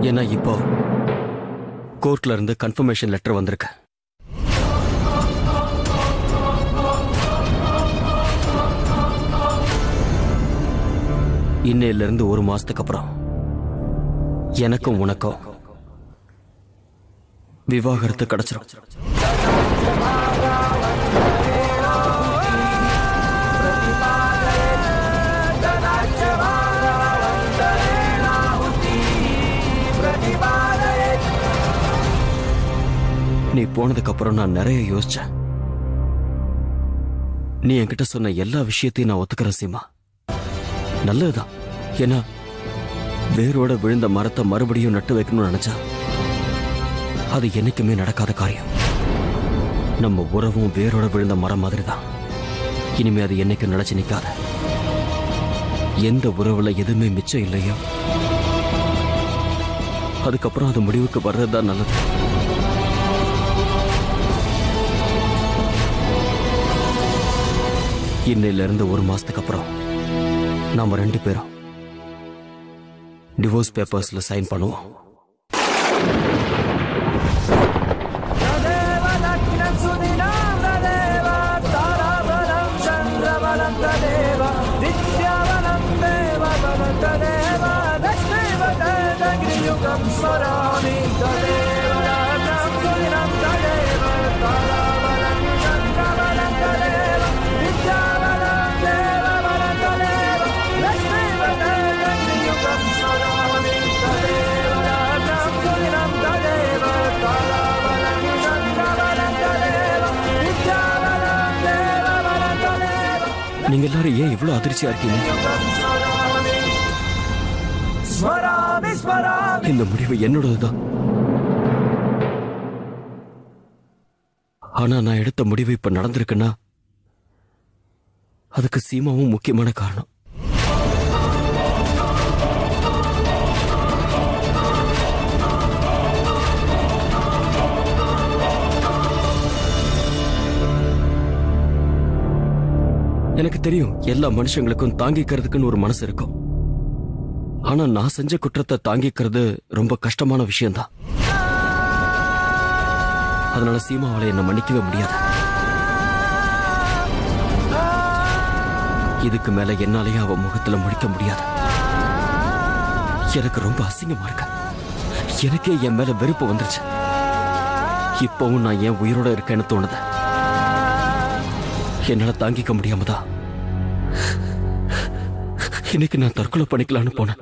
ஏன்னா இப்போ கோர்ட்ல இருந்து கன்ஃபர்மேஷன் லெட்டர் வந்திருக்கு. இன்னையில இருந்து 1 மாசத்துக்கு அப்புறம் எனக்கும் உனக்கும் விவாகரத்து கிடைச்சிரும். நீ போனதுக்கு அப்புறம் நான் நிறைய யோசிச்சேன். நீ என்கிட்ட சொன்ன எல்லா விஷயத்தையும் நான் ஒத்துக்கிறேன் சீமா. நல்லதுதான். ஏன்னா வேரோட விழுந்த மரத்தை மறுபடியும் நட்டு வைக்கணும்னு நினைச்சா அது என்னைக்குமே நடக்காத காரியம். நம்ம உறவும் வேரோட விழுந்த மரம் மாதிரி தான். இனிமே அது என்னைக்கும் நினைச்சு நிக்காத. எந்த உறவுல எதுவுமே மிச்சம் இல்லையோ அதுக்கப்புறம் அது முடிவுக்கு வர்றதுதான் நல்லது. இன்னையில இருந்து 1 மாசத்துக்கு அப்புறம் நாம 2 பேரும் டிவோர்ஸ் பேப்பர்ஸ்ல சைன் பண்ணுவோம். நீங்க எல்லாரும் ஏன் இவ்வளவு அதிர்ச்சியா இருக்கீங்க? இந்த முடிவு என்னோடதுதான். ஆனா நான் எடுத்த முடிவு இப்ப நடந்திருக்குன்னா அதுக்கு சீமாவும் முக்கியமான காரணம். எனக்கு தெரியும் எல்லா மனுஷங்களுக்கும் தாங்கிக்கிறதுக்குன்னு ஒரு மனசு இருக்கும். ஆனா நான் செஞ்ச குற்றத்தை தாங்கிக்கிறது ரொம்ப கஷ்டமான விஷயம்தான். அதனால சீமாவால என்ன மன்னிக்கவே முடியாது. இதுக்கு மேல என்னாலேயே அவ முகத்துல முடிக்க முடியாது. எனக்கு ரொம்ப அசிங்கமா இருக்கு. எனக்கே என் மேல வெறுப்பு வந்துருச்சு. இப்பவும் நான் ஏன் உயிரோட இருக்கேன்னு தோணுது. என்னால தாங்கிக்க முடியாமதான் இன்னைக்கு நான் தற்கொலை பண்ணிக்கலான்னு போனேன்.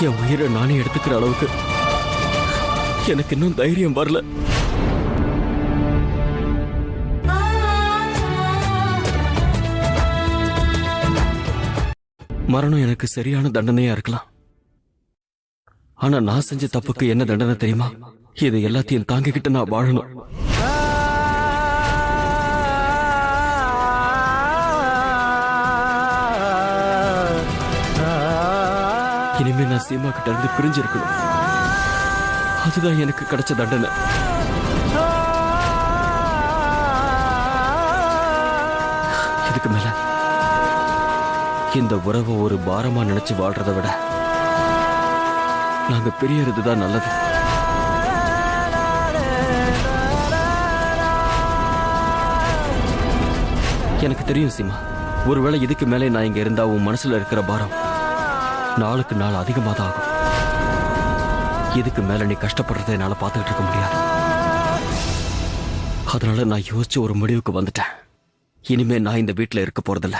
என் உயிரை நானே எடுத்துக்கிற அளவுக்கு எனக்கு இன்னும் தைரியம் வரல. மரணம் எனக்கு சரியான தண்டனையா இருக்கலாம். ஆனா நான் செஞ்ச தப்புக்கு என்ன தண்டனை தெரியுமா? இது எல்லாத்தையும் தாங்கிக்கிட்டு நான் வாழணும். இனிமே நான் சீமா கிட்ட இருந்து பிரிஞ்சிருக்கணும். அதுதான் எனக்கு கிடைச்ச தண்டனை. இதுக்கு மேல இந்த உறவை ஒரு பாரமா நினைச்சு வாழ்றதை விட நாங்க பிரியறதுதான் நல்லது. எனக்கு தெரியும் சீமா, ஒருவேளை இதுக்கு மேலே நான் இங்க இருந்தா உன் மனசுல இருக்கிற பாரம் நாளுக்கு நாள் அதிகமாக தான் ஆகும். இதுக்கு மேல நீ கஷ்டப்படுறதை என்னால பார்த்துக்கிட்டு இருக்க முடியாது. அதனால நான் யோசிச்சு ஒரு முடிவுக்கு வந்துட்டேன். இனிமே நான் இந்த வீட்டுல இருக்க போறதில்ல.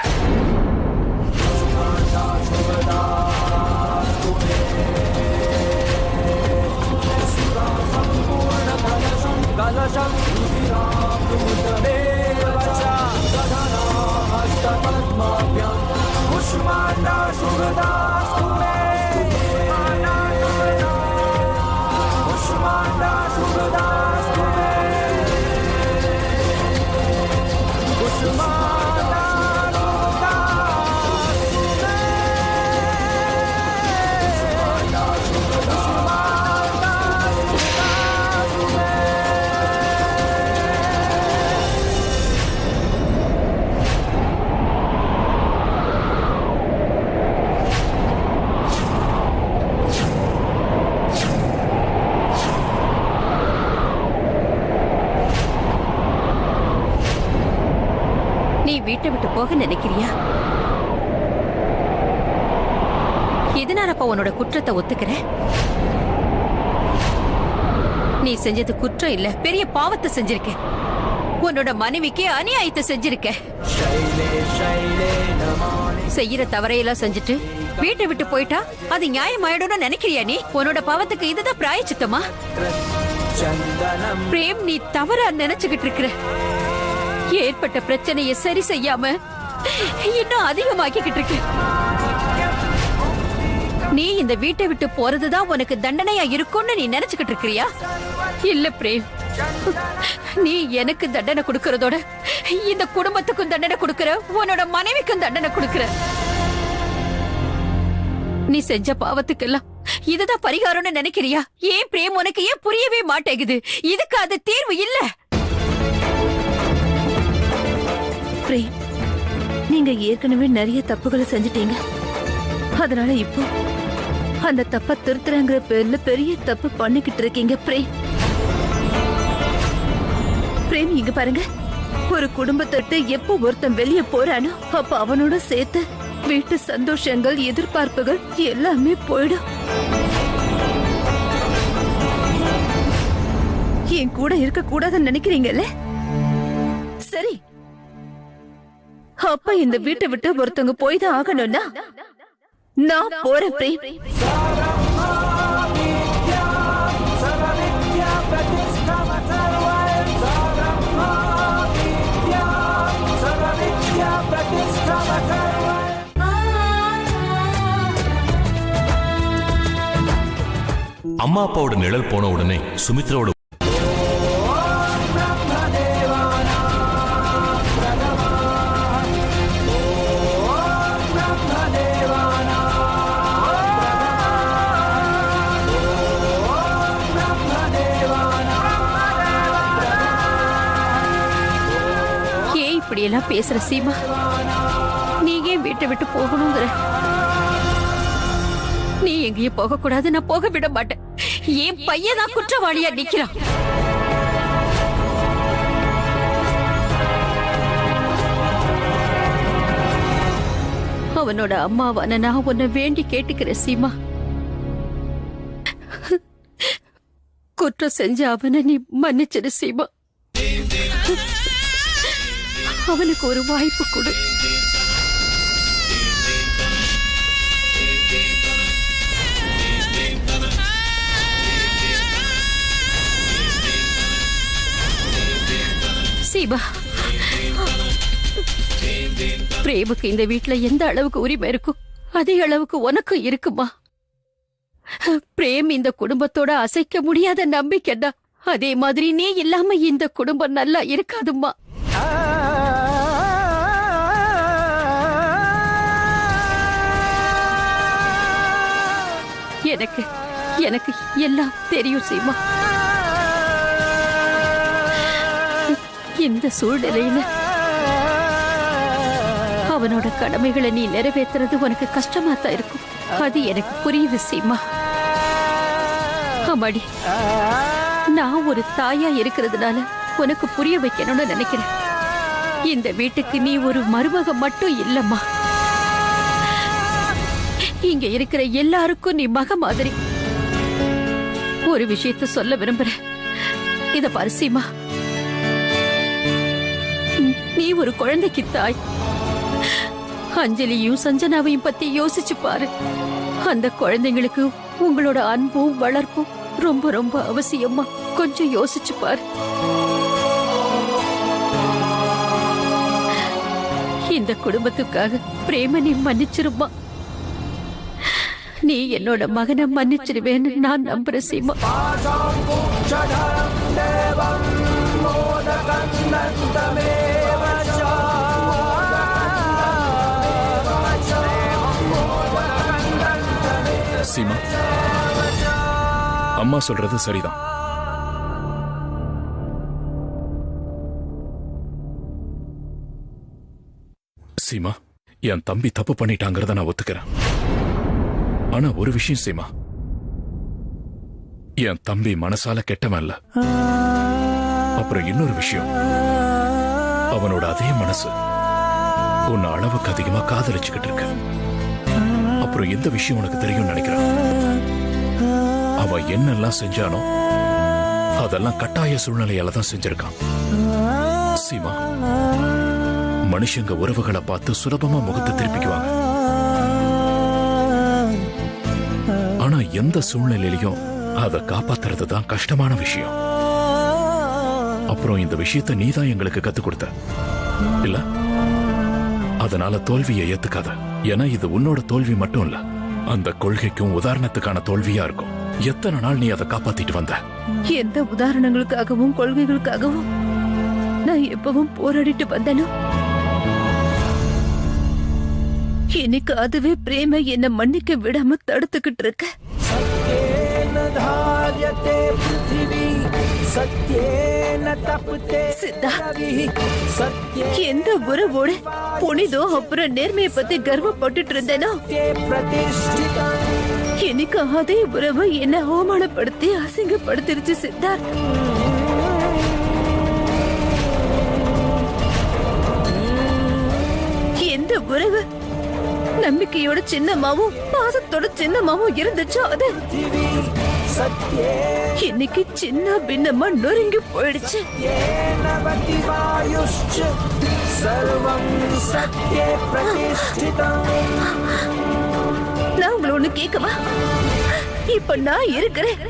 நீ வீட்டை விட்டு போக நினைக்கிறியா? எதனாலப்பா உன்னோட குற்றத்தை ஒத்துக்கிற? நீ செஞ்சது குற்றம் இல்ல, பெரிய பாவத்தை செஞ்சிருக்க. உன்னோட மனைவிக்கு அநியாயத்தை செஞ்சிருக்க. செய்யற தவறையெல்லாம் செஞ்சுட்டு வீட்டை விட்டு போயிட்டா அது நியாயமாயிடும் நினைக்கிறியா நீ? உன்னோட பாவத்துக்கு இதுதான் பிராயச்சித்தமா? பிரேம், நீ தவறா நினைச்சுக்கிட்டு இருக்கிற. ஏற்பட்ட பிரச்சனையை சரி செய்யாம இன்னும் அதிகமாக்கிக்கிட்டு இருக்க. நீ இந்த வீட்டை விட்டு போறதுதான் உனக்கு தண்டனையா இருக்கும்னு நீ நினைச்சுக்கிட்டு இருக்கிறியா? இல்ல பிரேம், நீ எனக்கு தண்டனை கொடுக்கறதோட இந்த குடும்பத்துக்கும் தண்டனை கொடுக்கற, உன்னோட மனைவிக்கும் தண்டனை கொடுக்கற. நீ செஞ்ச பாவத்துக்கெல்லாம் இதுதான் பரிகாரம்னு நினைக்கிறியா? ஏன் பிரேம், உனக்கு ஏன் புரியவே மாட்டேங்குது? இதுக்கு அது தீர்வு இல்ல. பிரேம், நீங்க ஏற்கனவே நிறைய தப்புகளை செஞ்சிட்டீங்க. அதனால இப்போ அந்த தப்ப திருத்துறங்கிற பேர்ல பெரிய தப்பு பண்ணிக்கிட்டு இருக்கீங்க. பிரேம், இங்க பாருங்க. ஒரு குடும்பத்தை எப்போ ஒருத்தன் வெளியே போறானோ அப்ப அவனோட சேர்த்து வீட்டு சந்தோஷங்கள், எதிர்பார்ப்புகள் எல்லாமே போயிடும். என் கூட இருக்க கூடாதுன்னு நினைக்கிறீங்கல்ல? சரி, அப்ப இந்த வீட்டை விட்டு ஒருத்தவங்க போய் தான் ஆகணும்னா நான் போறேன் பிரேம். அம்மா அப்பாவோட நிழல் போன உடனே சுமித்ராவோட இப்படி எல்லாம் பேசுற சீமா, நீங்க வீட்டை விட்டு போகணுங்கிற? நீ எங்கேயும் போக கூடாது, நான் போக விட மாட்டேன். என் பையன் தான் குற்றவாளியா நிக்கிறான். அவனோட அம்மாவான நான் உன்னை வேண்டி கேட்டுக்கிறேன் சீமா. குற்றம் செஞ்ச அவனை நீ மன்னிச்சிரு சீமா. அவனுக்கு ஒரு வாய்ப்பு கொடு. சீமா, பிரேமுக்கு இந்த வீட்டுல எந்த அளவுக்கு உரிமை இருக்கும் அதே அளவுக்கு உனக்கு இருக்குமா? பிரேம் இந்த குடும்பத்தோட அசைக்க முடியாத நம்பிக்கைடா. அதே மாதிரி நீ இல்லாம இந்த குடும்பம் நல்லா இருக்காதும்மா. எனக்கு எனக்கு எல்லாம் தெரியும் சீமா. இந்த சூழ்நிலையில அவனோட கடமைகளை நீ நிறைவேற்றுறது உனக்கு கஷ்டமா தான் இருக்கும். அது எனக்கு புரியுது சீமா. அம்மாடி, நான் ஒரு தாயா இருக்கிறதுனால உனக்கு புரிய வைக்கணும்னு நினைக்கிறேன். இந்த வீட்டுக்கு நீ ஒரு மருமக மட்டும் இல்லம்மா. இங்க இருக்கிற எல்லாருக்கும் நீ மக மாதிரி. ஒரு விஷயத்த சொல்ல விரும்புறேன். இத பாரு சீமா, நீ ஒரு குழந்தைக்கு தாய். அஞ்சலியும் சஞ்சனாவையும் பத்தி யோசிச்சு பாரு. அந்த குழந்தைங்களுக்கு உங்களோட அன்பும் வளர்ப்பும் ரொம்ப ரொம்ப அவசியமா. கொஞ்சம் யோசிச்சு பாரு. இந்த குடும்பத்துக்காக பிரேம நீ மன்னிச்சிருமா. நீ என்னோட மகனை மன்னிச்சிருவேன்னு நான் நம்புறேன் சீமா. சீமா, அம்மா சொல்றது சரிதான். சீமா, என் தம்பி தப்பு பண்ணிட்டாங்கிறத நான் ஒத்துக்கிறேன். ஆனா ஒரு விஷயம் சீமா, என் தம்பி மனசால கெட்டவன் இல்ல. அப்புறம் இன்னொரு விஷயம், அவனோட அதே மனசு உன்னை அளவுக்கு அதிகமா காதலிச்சுக்கிட்டு இருக்க. அப்புறம் எந்த விஷயம் உனக்கு தெரியும் நினைக்கிறான்? அவ என்னெல்லாம் செஞ்சானோ அதெல்லாம் கட்டாய சூழ்நிலையால தான் செஞ்சிருக்கான். சீமா, மனுஷங்க உறவுகளை பார்த்து சுலபமா முகத்தை திருப்பிக்குவாங்க. ஆனா எந்த சூழ்நிலையிலையும் அதை காப்பாத்துறது தான் கஷ்டமான விஷயம். அப்புறம் இந்த விஷயத்தை நீதான் எங்களுக்கு கத்துக் கொடுத்த இல்ல? அதனால தோல்வியை ஏத்துக்காத. ஏன்னா இது உன்னோட தோல்வி மட்டும் இல்ல, அந்த கொள்கைக்கும் உதாரணத்துக்கான தோல்வியா இருக்கும். எத்தனை நாள் நீ அதை காப்பாத்திட்டு வந்த? எந்த உதாரணங்களுக்காகவும் கொள்கைகளுக்காகவும் நான் எப்பவும் போராடிட்டு வந்தேனோ, எனக்கு அதுவே பிரேம என்ன மன்னிக்க விடாம தடுத்துக்கிட்டு இருக்க. எந்த உறவோட புனிதம் அப்புறம் நேர்மையை பத்தி கர்வப்பட்டுட்டு இருந்தேனோ, எனக்கு அதே உறவு என்ன அவமானப்படுத்தி அசிங்கப்படுத்திருச்சு சித்தார்த். எந்த உறவு நம்பிக்கையோட சின்னமாவும் பாசத்தோட சின்னமாவும் இருந்துச்சோ அது இன்னைக்கு சின்ன பின்னமா நொறுங்கி போயிடுச்சு. நான் உங்களை ஒண்ணு கேட்கவா? இப்ப நான் இருக்கிறேன்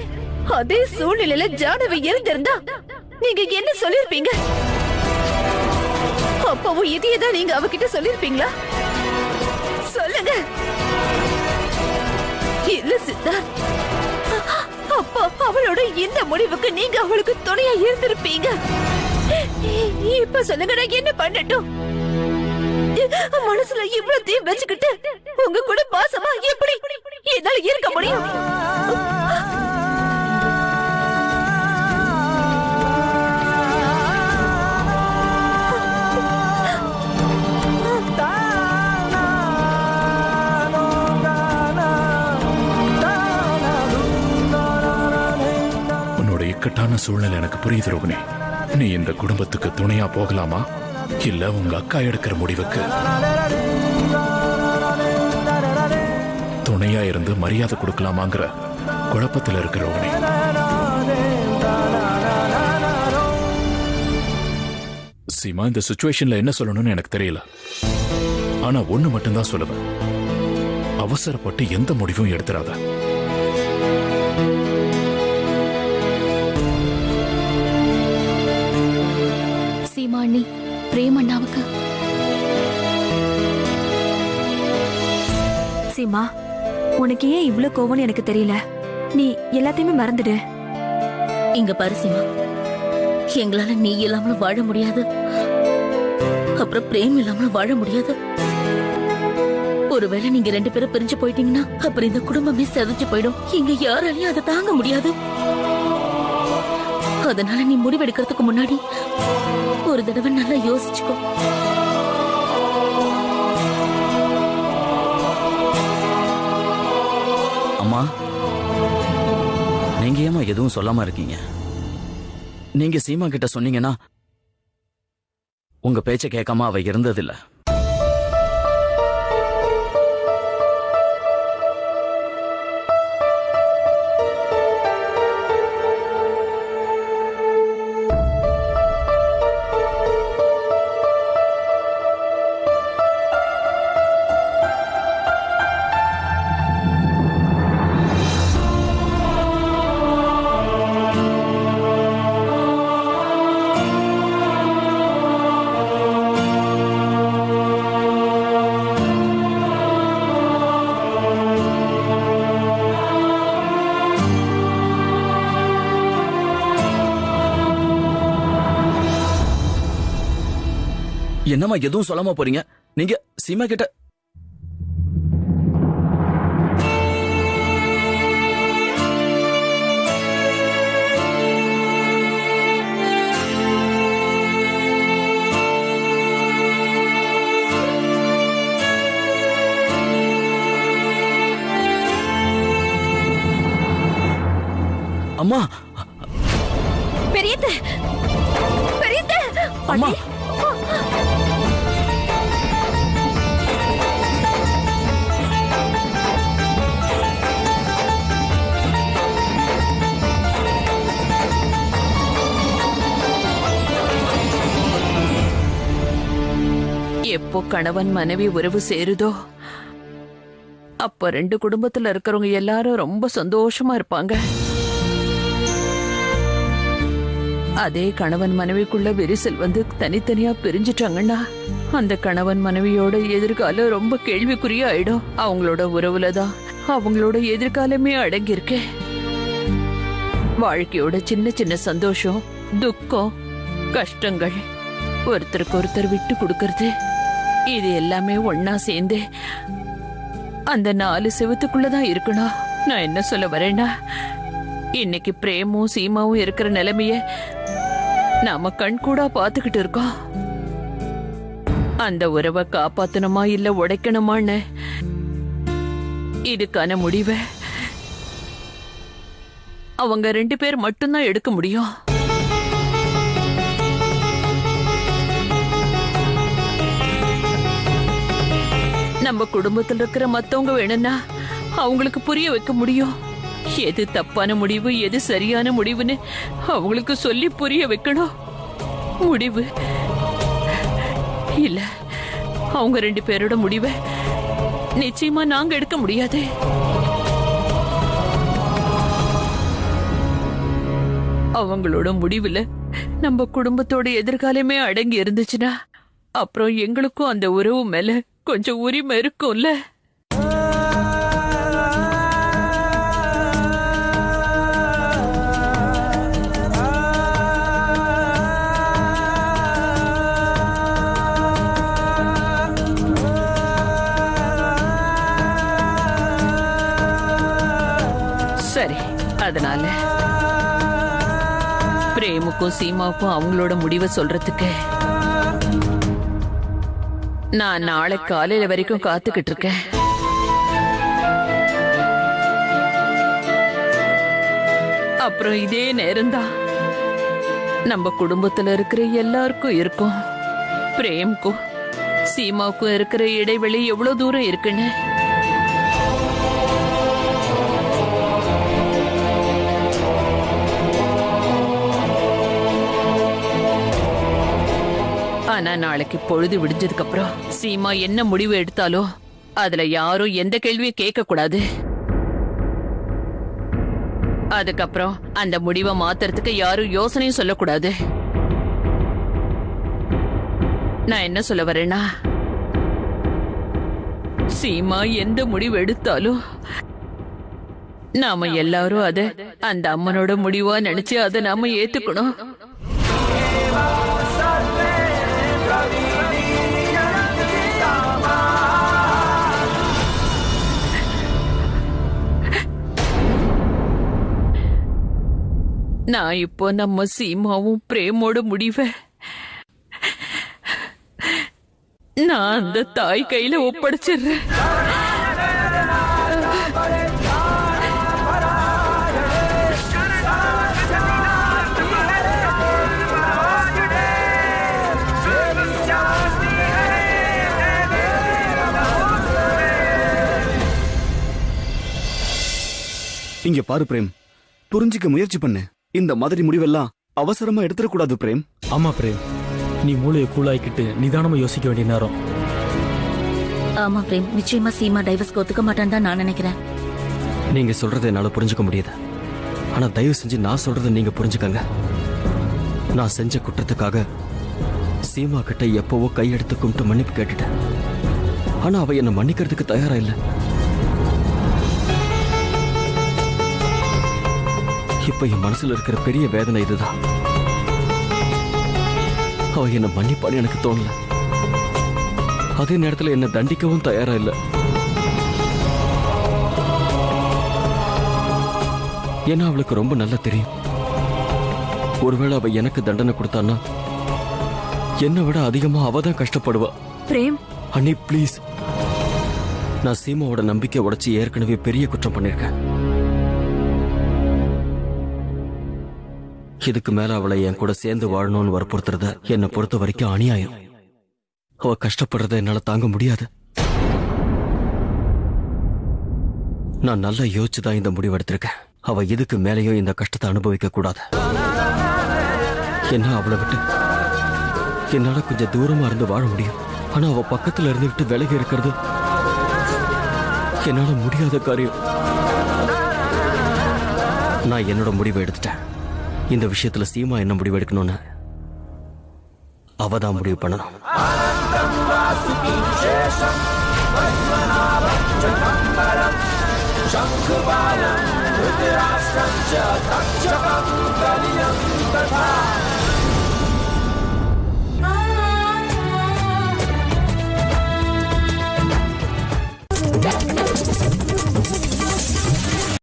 அதே சூழ்நிலையில ஜானவி இருந்திருந்தா நீங்க என்ன சொல்லிருப்பீங்க? அப்பவும் இதையேதான் நீங்க அவகிட்ட சொல்லிருப்பீங்களா? சொல்லுங்க. இல்ல சித்தார்த், அப்பா அவளோட இந்த முடிவுக்கு நீங்க அவளுக்கு துணையா இருந்திருப்பீங்க. இப்ப சொல்லுங்க, நான் என்ன பண்ணட்டும்? மனசுல இவ்வளவு தீ வச்சுக்கிட்டு உங்க கூட பாசமா எப்படி என்னால இருக்க முடியும்? இக்கட்டான சூழ்நிலை எனக்கு புரியுது ரோகிணி. நீ இந்த குடும்பத்துக்கு துணையா போகலாமா இல்ல உங்க அக்கா எடுக்கிற முடிவுக்கு துணையா இருந்து மரியாதை கொடுக்கலாமாங்கிற குழப்பத்தில் இருக்கிற ரோகிணி. சீமா, இந்த சிச்சுவேஷன்ல என்ன சொல்லணும்னு எனக்கு தெரியல. ஆனா ஒண்ணு மட்டும்தான் சொல்லுவேன், அவசரப்பட்டு எந்த முடிவும் எடுத்துறாத. சீமாண்ணி பிரேமண்ணாவுக்கு. சீமா, உனக்கு ஏன் இவ்வளவு கோவம்னு எனக்கு தெரியல. நீ எல்லாத்தையுமே மறந்துடு. இங்க பாரு சீமா, எங்களால நீ இல்லாமலும் வாழ முடியாது, அப்புறம் பிரேம் இல்லாமலும் வாழ முடியாது. ஒருவேளை நீங்க 2 பேரும் பிரிஞ்சு போயிட்டீங்கன்னா அப்புறம் இந்த குடும்பமே செதஞ்சு போயிடும். இங்க யாராலையும் அதை தாங்க முடியாது. அதனால நீ முடிவெடுக்கிறதுக்கு முன்னாடி ஒரு தடவை நல்லா யோசிச்சுக்கோ. அம்மா, நீங்க ஏமா எதுவும் சொல்லாம இருக்கீங்க? நீங்க சீமா கிட்ட சொன்னீங்கன்னா உங்க பேச்ச கேட்காம அவ இருந்ததில்ல. என்னம்மா எதுவும் சொல்லாம போறீங்க? நீங்க சீமா கிட்ட அம்மா பெரியத்த பெரியத்த அம்மா எப்போ கணவன் மனைவி உறவு சேருதோ அப்ப 2 குடும்பத்துல இருக்கிறவங்க எல்லாரும் ரொம்ப சந்தோஷமா இருப்பாங்க. அதே கணவன் மனைவிக்குள்ள விரிசல் வந்து தனித்தனியா பிரிஞ்சிட்டாங்கன்னா அந்த கணவன் மனைவியோட எதிர்காலம் ரொம்ப கேள்விக்குறியா ஆயிடும். அவங்களோட உறவுலதான் அவங்களோட எதிர்காலமே அடங்கியிருக்கு. வாழ்க்கையோட சின்ன சின்ன சந்தோஷம், துக்கம், கஷ்டங்கள், ஒருத்தருக்கு ஒருத்தர் விட்டு கொடுக்கறது, இது எல்லாமே ஒன்னா சேர்ந்து அந்த 4 செவத்துக்குள்ளதான் இருக்கணும். நான் என்ன சொல்ல வரேன்னா, இன்னைக்கு பிரேமும் சீமாவும் இருக்கிற நிலைமைய நாம கண்கூடா பாத்துக்கிட்டு இருக்கோம். அந்த உறவை காப்பாத்தணுமா இல்ல உடைக்கணுமான்னு இதுக்கான முடிவை அவங்க 2 பேர் மட்டும்தான் எடுக்க முடியும். நம்ம குடும்பத்தில் இருக்கிற மத்தவங்க வேணும்னா அவங்களுக்கு புரிய வைக்க முடியும். எது தப்பான முடிவு எது சரியான முடிவுன்னு அவங்களுக்கு சொல்லி புரிய வைக்கணும். முடிவு இல்ல, அவங்க 2 பேரோட முடிவை நிச்சயமா நாங்க எடுக்க முடியாது. அவங்களோட முடிவுல நம்ம குடும்பத்தோட எதிர்காலமே அடங்கி இருந்துச்சுன்னா அப்புறம் எங்களுக்கும் அந்த உறவு மேல கொஞ்சம் உரிமை இருக்கும்ல. சரி, அதனால பிரேமுக்கும் சீமாவுக்கும் அவங்களோட முடிவை சொல்றதுக்கு நான் நாளை காலையில வரைக்கும் காத்துக்கிட்டு இருக்கேன். அப்புறம் இதே நேரம்தான் நம்ம குடும்பத்துல இருக்கிற எல்லாருக்கும் இருக்கும். பிரேமுக்கும் சீமாவுக்கும் இருக்கிற இடைவெளி எவ்வளவு தூரம் இருக்குன்னு ஆனா நாளைக்கு பொழுது விடிஞ்சதுக்கு அப்புறம் சீமா என்ன முடிவு எடுத்தாலோ அதுல யாரும் எந்த கேள்வியும் கேட்க கூடாது. அதுக்கப்புறம் அந்த முடிவை மாத்துறதுக்கு யாரும் யோசனையும் சொல்லக்கூடாது. நான் என்ன சொல்ல வரேன்னா, சீமா எந்த முடிவு எடுத்தாலும் நாம எல்லாரும் அத அந்த அம்மனோட முடிவா நினைச்சு அதை நாம ஏத்துக்கணும். நான் இப்போ நம்ம சீமாவும் பிரேமோட முடிவை நான் அந்த தாய் கையில ஒப்படைச்சிடுறேன். இங்க பாரு பிரேம், புரிஞ்சுக்க முயற்சி பண்ணு. இந்த மாதிரி முடிவெல்லாம் அவசரமா எடுத்துடக்கூடாது பிரேம். ஆமா பிரேம், நீ மூளையை கூலாய்க்கிட்டு நிதானமா யோசிக்க வேண்டிய நேரம். ஆமா பிரேம், நிச்சயமா சீமா டைவர்ஸ்க்கு ஒத்துக்க மாட்டான்னு தான் நான் நினைக்கிறேன். நீங்க சொல்றதை என்னால புரிஞ்சுக்க முடியுது. ஆனா தயவு செஞ்சு நான் சொல்றதை நீங்க புரிஞ்சுக்கங்க. நான் செஞ்ச குற்றத்துக்காக சீமா கிட்ட எப்பவோ கையெடுத்து கும்பிட்டு மன்னிப்பு கேட்டுட்டேன். ஆனா அவ என்ன மன்னிக்கிறதுக்கு தயாரா இல்ல. இப்ப என் மனசுல இருக்கிற பெரிய வேதனை இதுதான். அவ என்ன மன்னிப்பான்னு எனக்கு தோணல. அதே நேரத்துல என்ன தண்டிக்கவும் தயாரா இல்ல. ஏன்னா அவளுக்கு ரொம்ப நல்லா தெரியும், ஒருவேளை அவ எனக்கு தண்டனை கொடுத்தான்னா என்னை விட அதிகமா அவ தான் கஷ்டப்படுவா. பிரேம், அண்ணி ப்ளீஸ், நான் சீமாவோட நம்பிக்கை உடைச்சு ஏற்கனவே பெரிய குற்றம் பண்ணிருக்கேன். இதுக்கு மேல அவளை என் கூட சேர்ந்து வாழணும்னு வற்புறுத்துறத என்னை பொறுத்த வரைக்கும் அநியாயம். அவ கஷ்டப்படுறத என்னால தாங்க முடியாது. நான் நல்லா யோசிச்சுதான் இந்த முடிவு எடுத்திருக்கேன். அவ இதுக்கு மேலேயும் இந்த கஷ்டத்தை அனுபவிக்க கூடாது. என்ன அவளை விட்டு என்னால கொஞ்சம் தூரமா இருந்து வாழ முடியும். ஆனா அவ பக்கத்துல இருந்துகிட்டு விலகி இருக்கிறது என்னால முடியாத காரியம். நான் என்னோட முடிவை எடுத்துட்டேன். இந்த விஷயத்துல சீமா என்ன முடிவு எடுக்கணும்னு அவதான் முடிவு பண்ணணும்.